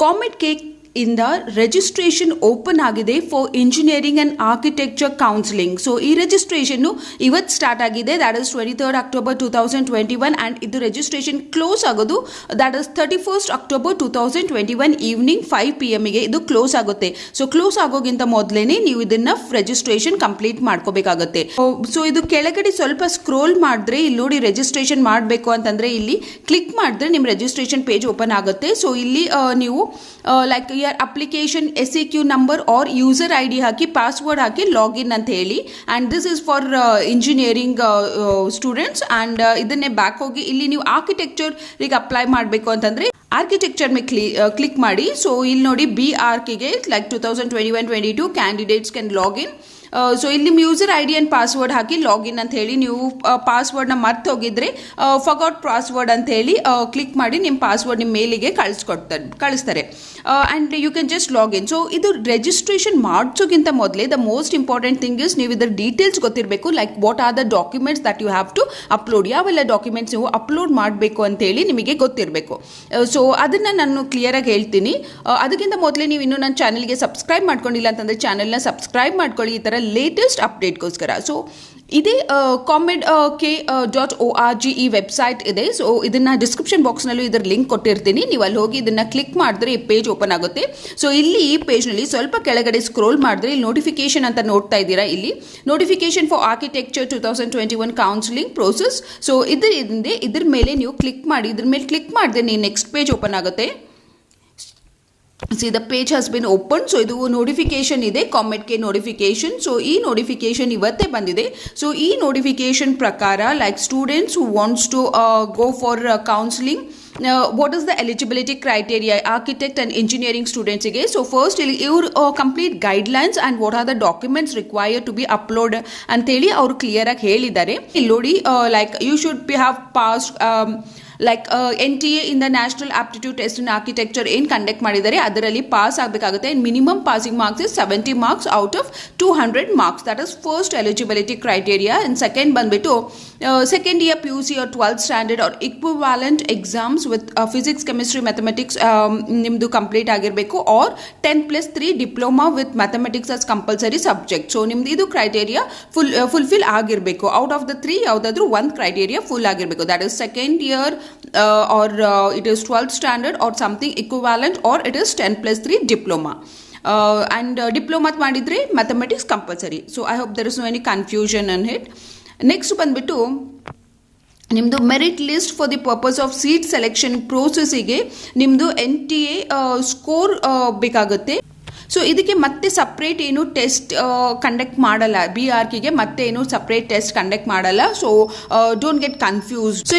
Comet cake ಇಂದ registration open ಆಗಿದೆ for engineering and architecture counselling. So ಈ registration ಇವತ್ತು ಸ್ಟಾರ್ಟ್ ಆಗಿದೆ, that is 23rd October 2021 and ಇದು ರಿಜಿಸ್ಟ್ರೇಷನ್ ಕ್ಲೋಸ್ ಆಗೋದು that is 31st October 2021 evening 5 PM ಇದು close ಆಗುತ್ತೆ. ಸೊ ಕ್ಲೋಸ್ ಆಗೋಗಿಂತ ಮೊದಲೇ ನೀವು ಇದನ್ನ ರಿಜಿಸ್ಟ್ರೇಷನ್ ಕಂಪ್ಲೀಟ್ ಮಾಡ್ಕೋಬೇಕಾಗುತ್ತೆ. ಸೊ ಇದು ಕೆಳಗಡೆ ಸ್ವಲ್ಪ ಸ್ಕ್ರೋಲ್ ಮಾಡಿದ್ರೆ ಇಲ್ಲಿ ನೋಡಿ ರಿಜಿಸ್ಟ್ರೇಷನ್ ಮಾಡಬೇಕು ಅಂತಂದ್ರೆ ಇಲ್ಲಿ ಕ್ಲಿಕ್ ಮಾಡಿದ್ರೆ ನಿಮ್ಮ ರಿಜಿಸ್ಟ್ರೇಷನ್ ಪೇಜ್ ಓಪನ್ ಆಗುತ್ತೆ. ಸೊ ಇಲ್ಲಿ ನೀವು like your application SEQ number or user ID hockey password ಹಾಕಿ ಲಾಗಿನ್ ಅಂತ ಹೇಳಿ, and this is for engineering students. And ಇದನ್ನೇ ಬ್ಯಾಕ್ ಹೋಗಿ ಇಲ್ಲಿ ನೀವು ಆರ್ಕಿಟೆಕ್ಚರ್ಗೆ ಅಪ್ಲೈ ಮಾಡಬೇಕು ಅಂತಂದರೆ ಆರ್ಕಿಟೆಕ್ಚರ್ ಮೇಲೆ ಕ್ಲಿಕ್ ಮಾಡಿ. ಸೊ ಇಲ್ಲಿ ನೋಡಿ BArchಗೆ like 2021-22 candidates can login. So ಇಲ್ಲಿ ನಿಮ್ಮ ಯೂಸರ್ ID ಆ್ಯಂಡ್ ಪಾಸ್ವರ್ಡ್ ಹಾಕಿ ಲಾಗಿನ್ ಅಂತ ಹೇಳಿ, ನೀವು ಪಾಸ್ವರ್ಡ್ನ ಮರ್ತು ಹೋಗಿದ್ರೆ ಫರ್ಗಾಟ್ ಪಾಸ್ವರ್ಡ್ ಅಂತ ಹೇಳಿ ಕ್ಲಿಕ್ ಮಾಡಿ ನಿಮ್ಮ ಪಾಸ್ವರ್ಡ್ ನಿಮ್ಮ ಮೇಲಿಗೆ ಕಳಿಸ್ತಾರೆ and you can just login. So ಇದು ರಿಜಿಸ್ಟ್ರೇಷನ್ ಮಾಡಿಸೋಕ್ಕಿಂತ ಮೊದಲೇ the most important thing is ನೀವು ಇದರ ಡೀಟೇಲ್ಸ್ ಗೊತ್ತಿರಬೇಕು, like what are the documents that you have to upload, ಯಾವೆಲ್ಲ ಡಾಕ್ಯುಮೆಂಟ್ಸ್ ನೀವು ಅಪ್ಲೋಡ್ ಮಾಡಬೇಕು ಅಂತೇಳಿ ನಿಮಗೆ ಗೊತ್ತಿರಬೇಕು. ಸೊ ಅದನ್ನು ನಾನು ಕ್ಲಿಯರಾಗಿ ಹೇಳ್ತೀನಿ. ಅದಕ್ಕಿಂತ ಮೊದಲೇ ನೀವು ಇನ್ನೂ ನನ್ನ ಚಾನಲ್ಗೆ ಸಬ್ಸ್ಕ್ರೈಬ್ ಮಾಡ್ಕೊಂಡಿಲ್ಲ ಅಂತಂದರೆ ಚಾನಲ್ನ ಸಬ್ಸ್ಕ್ರೈಬ್ ಮಾಡ್ಕೊಳ್ಳಿ ಈ ಥರ ಲೇಟೆಸ್ಟ್ ಅಪ್ಡೇಟ್ಗೋಸ್ಕರ. ಸೊ ಇದೇ comed.org ಈ ವೆಬ್ಸೈಟ್ ಇದೆ. ಸೊ ಇದನ್ನು ಡಿಸ್ಕ್ರಿಪ್ಷನ್ ಬಾಕ್ಸ್ನಲ್ಲೂ ಇದರ ಲಿಂಕ್ ಕೊಟ್ಟಿರ್ತೀನಿ, ನೀವು ಅಲ್ಲಿ ಹೋಗಿ ಇದನ್ನು ಕ್ಲಿಕ್ ಮಾಡಿದ್ರೆ ಈ ಪೇಜ್ ಓಪನ್ ಆಗುತ್ತೆ. ಸೊ ಇಲ್ಲಿ ಈ ಪೇಜ್ನಲ್ಲಿ ಸ್ವಲ್ಪ ಕೆಳಗಡೆ ಸ್ಕ್ರೋಲ್ ಮಾಡಿದ್ರೆ ಇಲ್ಲಿ ನೋಟಿಫಿಕೇಶನ್ ಅಂತ ನೋಡ್ತಾ ಇದ್ದೀರಾ, ಇಲ್ಲಿ notification for architecture 2021 counselling process. So ಇದ್ರ ಮೇಲೆ ನೀವು ಕ್ಲಿಕ್ ಮಾಡಿ, ಇದ್ರ ಮೇಲೆ ಕ್ಲಿಕ್ ಮಾಡಿದ್ರೆ ನೀವು ನೆಕ್ಸ್ಟ್ ಪೇಜ್ ಓಪನ್ ಆಗುತ್ತೆ. See, the page has been opened. So ಇದು ನೋಟಿಫಿಕೇಶನ್ ಇದೆ, ಕಾಮೆಟ್ ಕೆ ನೋಟಿಫಿಕೇಶನ್. ಸೊ ಈ ನೋಟಿಫಿಕೇಶನ್ ಇವತ್ತೇ ಬಂದಿದೆ. ಸೊ ಈ ನೋಟಿಫಿಕೇಶನ್ ಪ್ರಕಾರ like students who wants to go for counselling, what is the eligibility criteria architect and engineering students ಗೆ. So first ಇಲ್ಲಿ ಇವರು complete guidelines and what are the documents required to be upload ಅಂತೇಳಿ ಅವರು ಕ್ಲಿಯರಾಗಿ ಹೇಳಿದ್ದಾರೆ. ಇಲ್ಲಿ ನೋಡಿ like you should be have pass like NTA in the national aptitude test in architecture ಏನು ಕಂಡಕ್ಟ್ ಮಾಡಿದ್ದಾರೆ ಅದರಲ್ಲಿ ಪಾಸ್ ಆಗಬೇಕಾಗುತ್ತೆ. And minimum passing marks is 70 marks out of 200 marks, that is first eligibility criteria. And second ಬಂದುಬಿಟ್ಟು second year PUC or 12th standard or equivalent exams with physics chemistry mathematics ನಿಮ್ಮದು complete ಆಗಿರಬೇಕು, or 10+3 diploma with mathematics as compulsory subject. So ನಿಮ್ದು ಇದು criteria fulfil ಆಗಿರಬೇಕು. Out of the 3 ಯಾವುದಾದ್ರೂ ಒಂದು criteria full ಆಗಿರಬೇಕು, that is second year or it is 12th standard or something equivalent, or it is 10+3 diploma. And diploma ಮಾಡಿದ್ರೆ mathematics compulsory. So I hope there is no any confusion in it. Next ಬಂದ್ಬಿಟ್ಟು ನಿಮ್ಮದು merit list for the purpose of seat selection ಪ್ರೋಸೆಸ್ಸಿಗೆ ನಿಮ್ಮದು NTA score ಬೇಕಾಗುತ್ತೆ. So ಇದಕ್ಕೆ ಮತ್ತೆ separate ಏನು test conduct ಮಾಡಲ್ಲ, BArchಗೆ ಮತ್ತೆ ಏನು ಸಪ್ರೇಟ್ ಟೆಸ್ಟ್ ಕಂಡಕ್ಟ್ ಮಾಡಲ್ಲ. So don't get confuse. So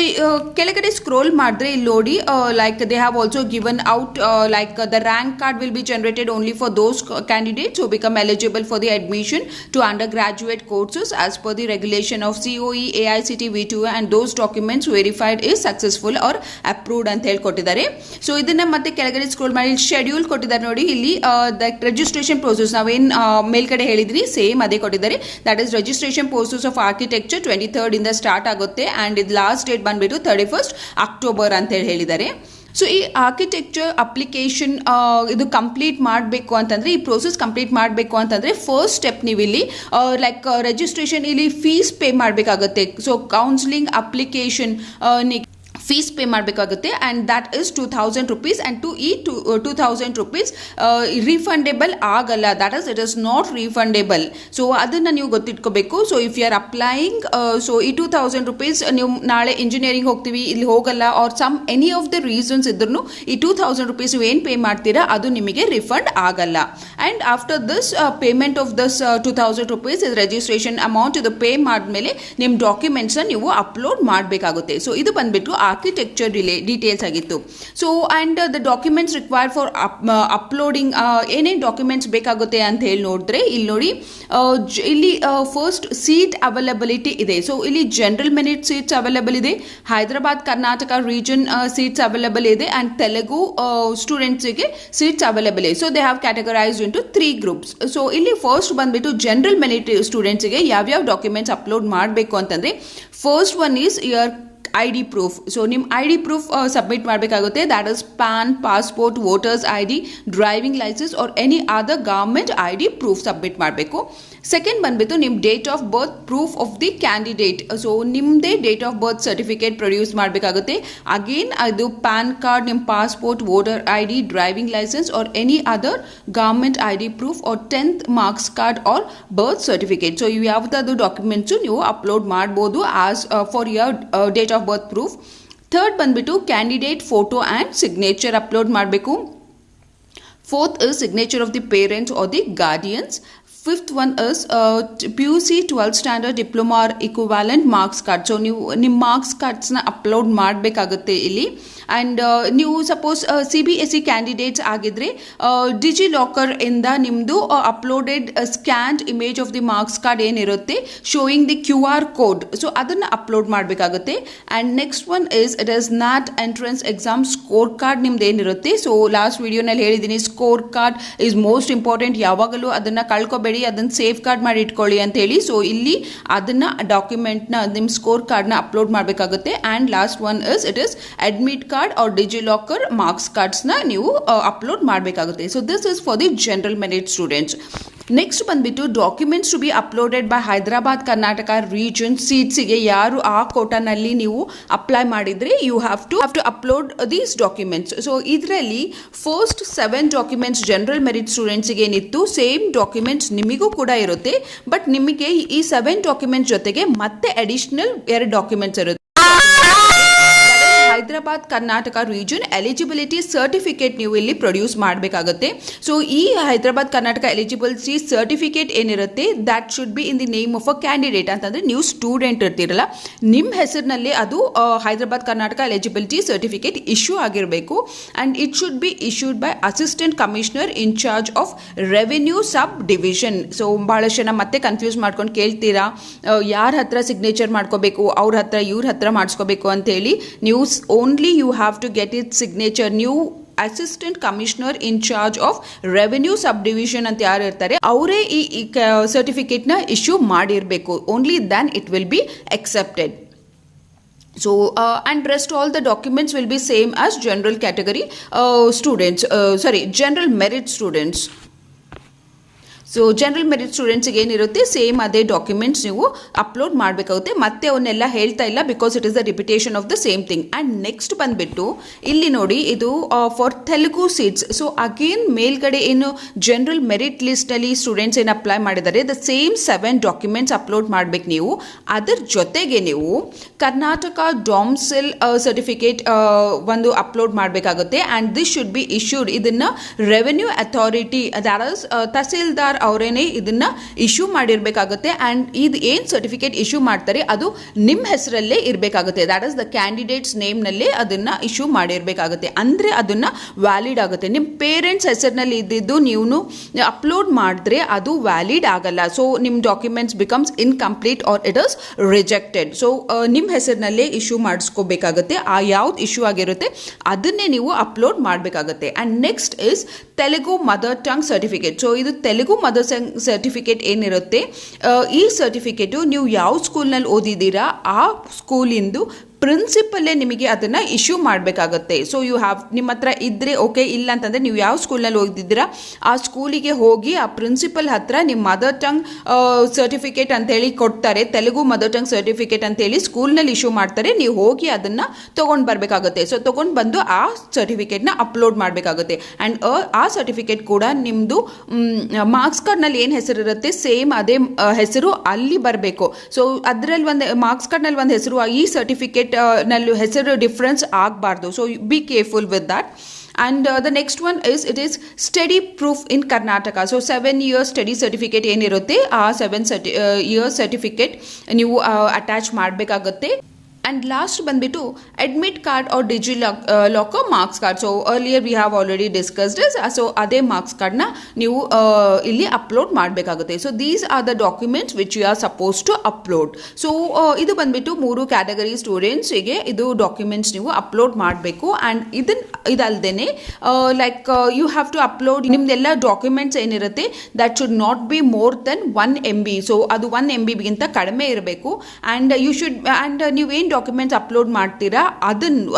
ಕೆಳಗಡೆ ಸ್ಕ್ರೋಲ್ ಮಾಡಿದ್ರೆ ಇಲ್ಲಿ ನೋಡಿ like they have also given out like the rank card will be generated only for those candidates who become eligible for the admission to undergraduate courses as per the regulation of COE AICTE V2 and those documents verified is successful are approved ಅಂತ ಹೇಳ್ಕೊಟ್ಟಿದ್ದಾರೆ. So ಇದನ್ನ ಮತ್ತೆ ಕೆಳಗಡೆ scroll ಮಾಡಿ schedule ಕೊಟ್ಟಿದ್ದಾರೆ ನೋಡಿ, ಇಲ್ಲಿ registration process ನಾವೇನು ಮೇಲ್ಗಡೆ ಹೇಳಿದ್ರಿ ಸೇಮ್ ಅದೇ ಕೊಟ್ಟಿದ್ದಾರೆ. That is registration process of architecture 23rd ಇಂದ ಸ್ಟಾರ್ಟ್ ಆಗುತ್ತೆ ಆ್ಯಂಡ್ ಇದು ಲಾಸ್ಟ್ ಡೇಟ್ ಬಂದುಬಿಟ್ಟು 31st October ಅಂತೇಳಿ ಹೇಳಿದ್ದಾರೆ. ಸೊ ಈ ಆರ್ಕಿಟೆಕ್ಚರ್ ಅಪ್ಲಿಕೇಶನ್ ಇದು ಕಂಪ್ಲೀಟ್ ಮಾಡಬೇಕು ಅಂತಂದರೆ, ಈ ಪ್ರೋಸೆಸ್ ಕಂಪ್ಲೀಟ್ ಮಾಡಬೇಕು ಅಂತಂದರೆ ಫಸ್ಟ್ ಸ್ಟೆಪ್ ನೀವು ಇಲ್ಲಿ ಲೈಕ್ ರಿಜಿಸ್ಟ್ರೇಷನ್ ಇಲ್ಲಿ ಫೀಸ್ ಪೇ ಮಾಡಬೇಕಾಗುತ್ತೆ. So counselling application fees pay ಮಾಡಬೇಕಾಗುತ್ತೆ and that is 2,000 rupees. And ಈ 2,000 rupees ರೀಫಂಡೇಬಲ್ ಆಗಲ್ಲ, that is it is not refundable. So ಅದನ್ನು ನೀವು ಗೊತ್ತಿಟ್ಕೋಬೇಕು. So if you are applying so ಈ 2,000 rupees ನೀವು ನಾಳೆ ಇಂಜಿನಿಯರಿಂಗ್ ಹೋಗ್ತೀವಿ ಇಲ್ಲಿ ಹೋಗಲ್ಲ or some any of the reasons ಇದ್ರೂ ಈ 2,000 rupees ಏನು ಪೇ ಮಾಡ್ತೀರಾ ಅದು ನಿಮಗೆ ರಿಫಂಡ್ ಆಗಲ್ಲ. And after this payment of this 2,000 rupees ಇದು ರಿಜಿಸ್ಟ್ರೇಷನ್ ಅಮೌಂಟ್ ಇದು ಪೇ ಮಾಡಿದ್ಮೇಲೆ ನಿಮ್ಮ ಡಾಕ್ಯುಮೆಂಟ್ಸ್ನ ನೀವು ಅಪ್ಲೋಡ್ ಮಾಡಬೇಕಾಗುತ್ತೆ. ಸೊ ಇದು ಬಂದುಬಿಟ್ಟು ಆರ್ಕಿಟೆಕ್ಚರ್ ಡೀಟೇಲ್ಸ್ ಆಗಿತ್ತು. So and the documents required for uploading ಏನೇನು ಡಾಕ್ಯುಮೆಂಟ್ಸ್ ಬೇಕಾಗುತ್ತೆ ಅಂತ ಹೇಳಿ ನೋಡಿದ್ರೆ ಇಲ್ಲಿ ನೋಡಿ ಇಲ್ಲಿ ಫಸ್ಟ್ ಸೀಟ್ ಅವೈಲಬಿಲಿಟಿ ಇದೆ. ಸೊ ಇಲ್ಲಿ ಜನರಲ್ ಮೆರಿಟ್ ಸೀಟ್ಸ್ ಅವೈಲಬಲ್ ಇದೆ, Hyderabad Karnataka region seats available ಇದೆ ಆ್ಯಂಡ್ ತೆಲುಗು ಸ್ಟೂಡೆಂಟ್ಸಿಗೆ ಸೀಟ್ಸ್ ಅವೈಲಬಲ್ ಇದೆ. So they have categorised into 3 groups. So ಇಲ್ಲಿ ಫಸ್ಟ್ ಬಂದುಬಿಟ್ಟು ಜನರಲ್ ಮೆರಿಟ್ ಸ್ಟೂಡೆಂಟ್ಸಿಗೆ ಯಾವ್ಯಾವ ಡಾಕ್ಯುಮೆಂಟ್ಸ್ ಅಪ್ಲೋಡ್ ಮಾಡಬೇಕು ಅಂತಂದರೆ first one is your I D proof. So ನಿಮ್ಮ ಐ ಡಿ ಪ್ರೂಫ್ ಸಬ್ಮಿಟ್ ಮಾಡಬೇಕಾಗುತ್ತೆ. That is PAN, passport, voters I D, driving licence or any other government I D proof submit ಮಾಡಬೇಕು. Second ಬಂದ್ಬಿಟ್ಟು ನಿಮ್ಮ date of birth proof of the candidate. So ನಿಮ್ಮದೇ date of birth certificate produce ಮಾಡಬೇಕಾಗುತ್ತೆ. Again ಅದು PAN card, ನಿಮ್ಮ passport, voter I D, driving licence or any other government I D proof or 10th marks card or birth certificate. So ಇವು ಯಾವುದಾದ್ರು documents ನೀವು upload ಮಾಡ್ಬೋದು as for your date of birth proof. Third ಬಂದ್ಬಿಟ್ಟು candidate photo and signature upload ಮಾಡಬೇಕು. Fourth is signature of the parents or the guardians. Fifth one is PUC 12th standard diploma or equivalent marks card. So ನೀವು ನಿಮ್ಮ marks ಕಾರ್ಡ್ಸ್ನ upload ಮಾಡಬೇಕಾಗುತ್ತೆ ಇಲ್ಲಿ. And ನೀವು suppose CBSE candidates ಆಗಿದ್ದರೆ DigiLocker ಇಂದ ನಿಮ್ಮದು uploaded scanned image of the marks card ಏನಿರುತ್ತೆ showing the QR code, so ಅದನ್ನು ಅಪ್ಲೋಡ್ ಮಾಡಬೇಕಾಗುತ್ತೆ. And next one is it is NAT entrance exam score card ನಿಮ್ದು ಏನಿರುತ್ತೆ. ಸೊ ಲಾಸ್ಟ್ ವಿಡಿಯೋನಲ್ಲಿ ಹೇಳಿದ್ದೀನಿ score card is most important. ಯಾವಾಗಲೂ ಅದನ್ನು ಕಳ್ಕೊಬೇಡಿ, ಅದನ್ನು ಸೇಫ್ ಕಾರ್ಡ್ ಮಾಡಿ ಇಟ್ಕೊಳ್ಳಿ ಅಂತ ಹೇಳಿ. ಸೊ ಇಲ್ಲಿ ಅದನ್ನು ಡಾಕ್ಯುಮೆಂಟ್ನ ನಿಮ್ಮ ಸ್ಕೋರ್ ಕಾರ್ಡ್ನ ಅಪ್ಲೋಡ್ ಮಾಡಬೇಕಾಗುತ್ತೆ. And last one is it is admit card or DigiLocker marks ಕಾರ್ಡ್ಸ್ನ ನೀವು ಅಪ್ಲೋಡ್ ಮಾಡಬೇಕಾಗುತ್ತೆ. So this is for the general merit students. Next ಬಂದ್ಬಿಟ್ಟು documents to be uploaded by Hyderabad Karnataka region ಸೀಟ್ಸಿಗೆ ಯಾರು ಆ ಕೋಟಾನಲ್ಲಿ ನೀವು ಅಪ್ಲೈ ಮಾಡಿದರೆ you have to upload these documents. So ಇದರಲ್ಲಿ ಫಸ್ಟ್ 7 ಡಾಕ್ಯುಮೆಂಟ್ಸ್ ಜನರಲ್ ಮೆರಿಟ್ ಸ್ಟೂಡೆಂಟ್ಸಿಗೆ ಏನಿತ್ತು ಸೇಮ್ ಡಾಕ್ಯುಮೆಂಟ್ಸ್ ನಿಮಗೂ ಕೂಡ ಇರುತ್ತೆ. ಬಟ್ ನಿಮಗೆ ಈ 7 ಡಾಕ್ಯುಮೆಂಟ್ಸ್ ಜೊತೆಗೆ ಮತ್ತೆ ಅಡಿಷನಲ್ 2 ಡಾಕ್ಯುಮೆಂಟ್ಸ್ ಇರುತ್ತೆ. Hyderabad Karnataka region eligibility certificate ನೀವು ಇಲ್ಲಿ ಪ್ರೊಡ್ಯೂಸ್ ಮಾಡಬೇಕಾಗುತ್ತೆ. ಸೊ ಈ ಹೈದರಾಬಾದ್ ಕರ್ನಾಟಕ ಎಲಿಜಿಬಿಲಿಟಿ ಸರ್ಟಿಫಿಕೇಟ್ ಏನಿರುತ್ತೆ that should be in the name of a candidate. ಅಂತಂದರೆ ನೀವು ಸ್ಟೂಡೆಂಟ್ ಇರ್ತೀರಲ್ಲ, ನಿಮ್ಮ ಹೆಸರಿನಲ್ಲಿ ಅದು Hyderabad Karnataka eligibility certificate issue ಆಗಿರಬೇಕು. And it should be issued by assistant commissioner in charge of revenue sub division. So ಭಾಳಷ್ಟು ಜನ ಮತ್ತೆ ಕನ್ಫ್ಯೂಸ್ ಮಾಡ್ಕೊಂಡು ಕೇಳ್ತೀರಾ ಯಾರ ಹತ್ರ ಸಿಗ್ನೇಚರ್ ಮಾಡ್ಕೋಬೇಕು, ಅವ್ರ ಹತ್ರ ಇವ್ರ ಹತ್ರ ಮಾಡಿಸ್ಕೋಬೇಕು ಅಂತೇಳಿ. ನೀವು only you have to get its signature. New assistant commissioner in charge of revenue sub division ಅಂತ ಯಾರು ಇರ್ತಾರೆ ಅವರೇ ಈ ಸರ್ಟಿಫಿಕೇಟ್ನ ಇಶ್ಯೂ ಮಾಡಿರಬೇಕು. Only then it will be accepted. So and rest all the documents will be same as general category students, general merit students. So general merit ಸ್ಟೂಡೆಂಟ್ಸಿಗೆ ಏನಿರುತ್ತೆ same ಅದೇ ಡಾಕ್ಯುಮೆಂಟ್ಸ್ ನೀವು ಅಪ್ಲೋಡ್ ಮಾಡಬೇಕಾಗುತ್ತೆ. ಮತ್ತೆ ಅವನ್ನೆಲ್ಲ ಹೇಳ್ತಾ ಇಲ್ಲ because it is the repetition of the same thing. And next ಬಂದುಬಿಟ್ಟು ಇಲ್ಲಿ ನೋಡಿ ಇದು ಫಾರ್ ತೆಲುಗು ಸೀಟ್ಸ್. ಸೊ ಅಗೇನ್ ಮೇಲ್ಗಡೆ ಏನು ಜನರಲ್ ಮೆರಿಟ್ ಲಿಸ್ಟಲ್ಲಿ ಸ್ಟೂಡೆಂಟ್ಸ್ ಏನು ಅಪ್ಲೈ ಮಾಡಿದ್ದಾರೆ ದ ಸೇಮ್ 7 ಡಾಕ್ಯುಮೆಂಟ್ಸ್ ಅಪ್ಲೋಡ್ ಮಾಡಬೇಕು ನೀವು. ಅದರ ಜೊತೆಗೆ ನೀವು ಕರ್ನಾಟಕ ಡಾಮ್ಸಿಲ್ ಸರ್ಟಿಫಿಕೇಟ್ ಒಂದು ಅಪ್ಲೋಡ್ ಮಾಡಬೇಕಾಗುತ್ತೆ. And this should be issued. ಇದನ್ನು revenue authority that is tahsildar ಅವರೇನೆ ಇದನ್ನ ಇಶ್ಯೂ ಮಾಡಿರಬೇಕಾಗುತ್ತೆ. ಆ್ಯಂಡ್ ಇದು ಏನು ಸರ್ಟಿಫಿಕೇಟ್ ಇಶ್ಯೂ ಮಾಡ್ತಾರೆ ಅದು ನಿಮ್ಮ ಹೆಸರಲ್ಲೇ ಇರಬೇಕಾಗುತ್ತೆ. ದ್ಯಾಟ್ ಇಸ್ ದ ಕ್ಯಾಂಡಿಡೇಟ್ಸ್ ನೇಮ್ನಲ್ಲೇ ಅದನ್ನು ಇಶ್ಯೂ ಮಾಡಿರಬೇಕಾಗುತ್ತೆ. ಅಂದರೆ ಅದನ್ನು ವ್ಯಾಲಿಡ್ ಆಗುತ್ತೆ. ನಿಮ್ಮ ಪೇರೆಂಟ್ಸ್ ಹೆಸರಿನಲ್ಲಿ ಇದ್ದಿದ್ದು ನೀವು ಅಪ್ಲೋಡ್ ಮಾಡಿದ್ರೆ ಅದು ವ್ಯಾಲಿಡ್ ಆಗಲ್ಲ. ಸೊ ನಿಮ್ಮ documents becomes incomplete or it is rejected. So ನಿಮ್ಮ ಹೆಸರಿನಲ್ಲೇ ಇಶ್ಯೂ ಮಾಡಿಸ್ಕೋಬೇಕಾಗುತ್ತೆ. ಆ ಯಾವ್ದು ಇಶ್ಯೂ ಆಗಿರುತ್ತೆ ಅದನ್ನೇ ನೀವು ಅಪ್ಲೋಡ್ ಮಾಡಬೇಕಾಗುತ್ತೆ. And next is Telugu mother tongue certificate. So ಇದು ತೆಲುಗು ಮದರ್ ಟಂಗ್ ಸರ್ಟಿಫಿಕೇಟ್ ಏನಿರುತ್ತೆ ಈ ಸರ್ಟಿಫಿಕೇಟು ನೀವು ಯಾವ ಸ್ಕೂಲ್ನಲ್ಲಿ ಓದಿದ್ದೀರಾ ಆ ಸ್ಕೂಲಿಂದು ಪ್ರಿನ್ಸಿಪಲ್ಲೇ ನಿಮಗೆ ಅದನ್ನು ಇಶ್ಯೂ ಮಾಡಬೇಕಾಗತ್ತೆ. ಸೊ ಯು ಹ್ಯಾವ್ ನಿಮ್ಮ ಹತ್ರ ಇದ್ದರೆ ಓಕೆ, ಇಲ್ಲ ಅಂತಂದರೆ ನೀವು ಯಾವ ಸ್ಕೂಲ್ನಲ್ಲಿ ಓದಿದ್ದೀರಾ ಆ ಸ್ಕೂಲಿಗೆ ಹೋಗಿ ಆ ಪ್ರಿನ್ಸಿಪಲ್ ಹತ್ರ ನಿಮ್ಮ ಮದರ್ ಟಂಗ್ ಸರ್ಟಿಫಿಕೇಟ್ ಅಂತೇಳಿ ಕೊಡ್ತಾರೆ. ತೆಲುಗು ಮದರ್ ಟಂಗ್ ಸರ್ಟಿಫಿಕೇಟ್ ಅಂತೇಳಿ ಸ್ಕೂಲ್ನಲ್ಲಿ ಇಶ್ಯೂ ಮಾಡ್ತಾರೆ. ನೀವು ಹೋಗಿ ಅದನ್ನು ತೊಗೊಂಡು ಬರಬೇಕಾಗುತ್ತೆ. ಸೊ ತೊಗೊಂಡು ಬಂದು ಆ ಸರ್ಟಿಫಿಕೇಟ್ನ ಅಪ್ಲೋಡ್ ಮಾಡಬೇಕಾಗುತ್ತೆ. ಆ್ಯಂಡ್ ಆ ಸರ್ಟಿಫಿಕೇಟ್ ಕೂಡ ನಿಮ್ಮದು ಮಾರ್ಕ್ಸ್ ಕಾರ್ಡ್ನಲ್ಲಿ ಏನು ಹೆಸರಿರುತ್ತೆ ಸೇಮ್ ಅದೇ ಹೆಸರು ಅಲ್ಲಿ ಬರಬೇಕು. ಸೊ ಅದರಲ್ಲಿ ಒಂದು ಮಾರ್ಕ್ಸ್ ಕಾರ್ಡ್ನಲ್ಲಿ ಒಂದು ಹೆಸರು ಈ ಸರ್ಟಿಫಿಕೇಟ್ ನಲ್ಲಿ ಹೆಸರು ಡಿಫ್ರೆನ್ಸ್ ಆಗಬಾರ್ದು. So be careful with that. And the next one is it is study proof in Karnataka. So 7 years study certificate ಏನಿರುತ್ತೆ ಆ 7 years certificate ನೀವು ಅಟ್ಯಾಚ್ ಮಾಡಬೇಕಾಗುತ್ತೆ. ಆ್ಯಂಡ್ ಲಾಸ್ಟ್ ಬಂದುಬಿಟ್ಟು admit card or DigiLocker marks card. So earlier we have already discussed is. So ಅದೇ marks ಕಾರ್ಡ್ನ ನೀವು ಇಲ್ಲಿ upload ಮಾಡಬೇಕಾಗುತ್ತೆ. So these are the documents which you are suppose to upload. So ಇದು ಬಂದುಬಿಟ್ಟು 3 category ಸ್ಟೂಡೆಂಟ್ಸಿಗೆ ಇದು documents ನೀವು upload ಮಾಡಬೇಕು. ಆ್ಯಂಡ್ ಇದಲ್ಲದೆ like you have to upload ನಿಮ್ದೆಲ್ಲ ಡಾಕ್ಯುಮೆಂಟ್ಸ್ ಏನಿರುತ್ತೆ that should not be more than 1 MB. So ಅದು 1 MB ಗಿಂತ ಕಡಿಮೆ ಇರಬೇಕು. ಆ್ಯಂಡ್ ಯು ಶುಡ್ ಆ್ಯಂಡ್ ನೀವೇನು ಡಾಕ್ಯುಮೆಂಟ್ಸ್ ಅಪ್ಲೋಡ್ ಮಾಡ್ತೀರಾ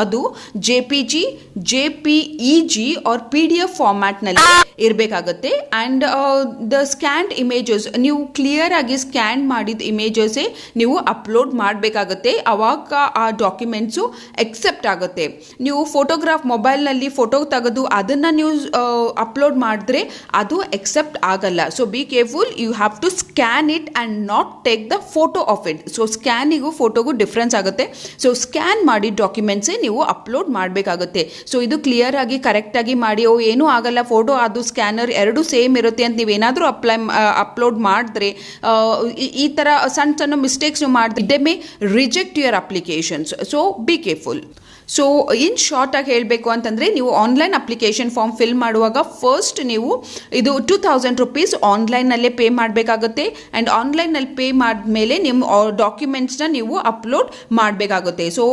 ಅದು JPG, JPEG और PDF ಫಾರ್ಮ್ಯಾಟ್ನಲ್ಲಿ ಇರಬೇಕಾಗುತ್ತೆ. ಆ್ಯಂಡ್ ದ ಸ್ಕ್ಯಾನ್ಡ್ ಇಮೇಜಸ್ ನೀವು ಕ್ಲಿಯರ್ ಆಗಿ ಸ್ಕ್ಯಾನ್ ಮಾಡಿದ ಇಮೇಜಸ್ಸೇ ನೀವು ಅಪ್ಲೋಡ್ ಮಾಡಬೇಕಾಗುತ್ತೆ. ಅವಾಗ ಆ ಡಾಕ್ಯುಮೆಂಟ್ಸು ಎಕ್ಸೆಪ್ಟ್ ಆಗುತ್ತೆ. ನೀವು ಫೋಟೋಗ್ರಾಫ್ ಮೊಬೈಲ್ನಲ್ಲಿ ಫೋಟೋ ತೆಗೆದು ಅದನ್ನು ನೀವು ಅಪ್ಲೋಡ್ ಮಾಡಿದ್ರೆ ಅದು ಎಕ್ಸೆಪ್ಟ್ ಆಗಲ್ಲ. So be careful, you have to scan it and not take the photo of it. So ಸ್ಕ್ಯಾನಿಗೂ ಫೋಟೋಗೂ ಡಿಫ್ರೆನ್ಸ್ ಆಗುತ್ತೆ. ಸೊ ಸ್ಕ್ಯಾನ್ ಮಾಡಿ ಡಾಕ್ಯುಮೆಂಟ್ಸೇ ನೀವು ಅಪ್ಲೋಡ್ ಮಾಡಬೇಕಾಗುತ್ತೆ. ಸೊ ಇದು ಕ್ಲಿಯರ್ ಆಗಿ ಕರೆಕ್ಟಾಗಿ ಮಾಡಿ. ಏನೂ ಆಗಲ್ಲ, ಫೋಟೋ ಅದು ಸ್ಕ್ಯಾನರ್ ಎರಡೂ ಸೇಮ್ ಇರುತ್ತೆ ಅಂತ ನೀವೇನಾದರೂ ಅಪ್ಲೋಡ್ ಮಾಡಿದ್ರೆ ಈ ಥರ ಸಣ್ಣ ಸಣ್ಣ ಮಿಸ್ಟೇಕ್ಸ್ ನೀವು ಮಾಡಿದ್ರೆ they may reject your applications. So be careful. So in short ಆಗಿ ಹೇಳಬೇಕು ಅಂತಂದರೆ, ನೀವು ಆನ್ಲೈನ್ ಅಪ್ಲಿಕೇಶನ್ ಫಾರ್ಮ್ ಫಿಲ್ ಮಾಡುವಾಗ ಫಸ್ಟ್ ನೀವು ಇದು 2000 ರೂಪೀಸ್ ಆನ್ಲೈನಲ್ಲೇ ಪೇ ಮಾಡಬೇಕಾಗುತ್ತೆ. ಆ್ಯಂಡ್ ಆನ್ಲೈನಲ್ಲಿ ಪೇ ಮಾಡಿದ್ಮೇಲೆ ನಿಮ್ಮ ಡಾಕ್ಯುಮೆಂಟ್ಸ್ನ ನೀವು ಅಪ್ಲೋಡ್ ಮಾಡಬೇಕಾಗುತ್ತೆ. ಸೊ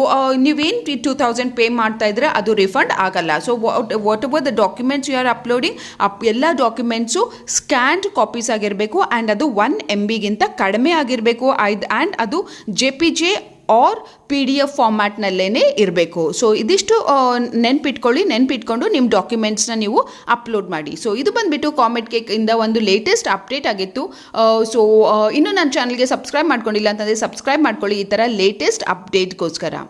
ನೀವೇನು 2000 ಪೇ ಮಾಡ್ತಾ ಇದ್ರೆ ಅದು ರಿಫಂಡ್ ಆಗಲ್ಲ. So whatever the documents you are uploading ಎಲ್ಲ ಡಾಕ್ಯುಮೆಂಟ್ಸು ಸ್ಕ್ಯಾನ್ಡ್ ಕಾಪೀಸ್ ಆಗಿರಬೇಕು. ಆ್ಯಂಡ್ ಅದು 1 MB ಕಡಿಮೆ ಆಗಿರಬೇಕು. ಆ್ಯಂಡ್ ಅದು JPG ಆರ್ PDF ಫಾರ್ಮ್ಯಾಟ್ನಲ್ಲೇ ಇರಬೇಕು. ಸೊ ಇದಿಷ್ಟು ನೆನ್ಪಿಟ್ಕೊಂಡು ನಿಮ್ಮ ಡಾಕ್ಯುಮೆಂಟ್ಸ್ನ ನೀವು ಅಪ್ಲೋಡ್ ಮಾಡಿ. ಸೊ ಇದು ಬಂದುಬಿಟ್ಟು ಕಾಮೆಟ್ ಕೇಕ್ ಇಂದ ಒಂದು ಲೇಟೆಸ್ಟ್ ಅಪ್ಡೇಟ್ ಆಗಿತ್ತು. ಸೊ ಇನ್ನೂ ನನ್ನ ಚಾನಲ್ಗೆ ಸಬ್ಸ್ಕ್ರೈಬ್ ಮಾಡ್ಕೊಂಡಿಲ್ಲ ಅಂತಂದರೆ ಸಬ್ಸ್ಕ್ರೈಬ್ ಮಾಡ್ಕೊಳ್ಳಿ ಈ ಥರ ಲೇಟೆಸ್ಟ್ ಅಪ್ಡೇಟ್ಗೋಸ್ಕರ.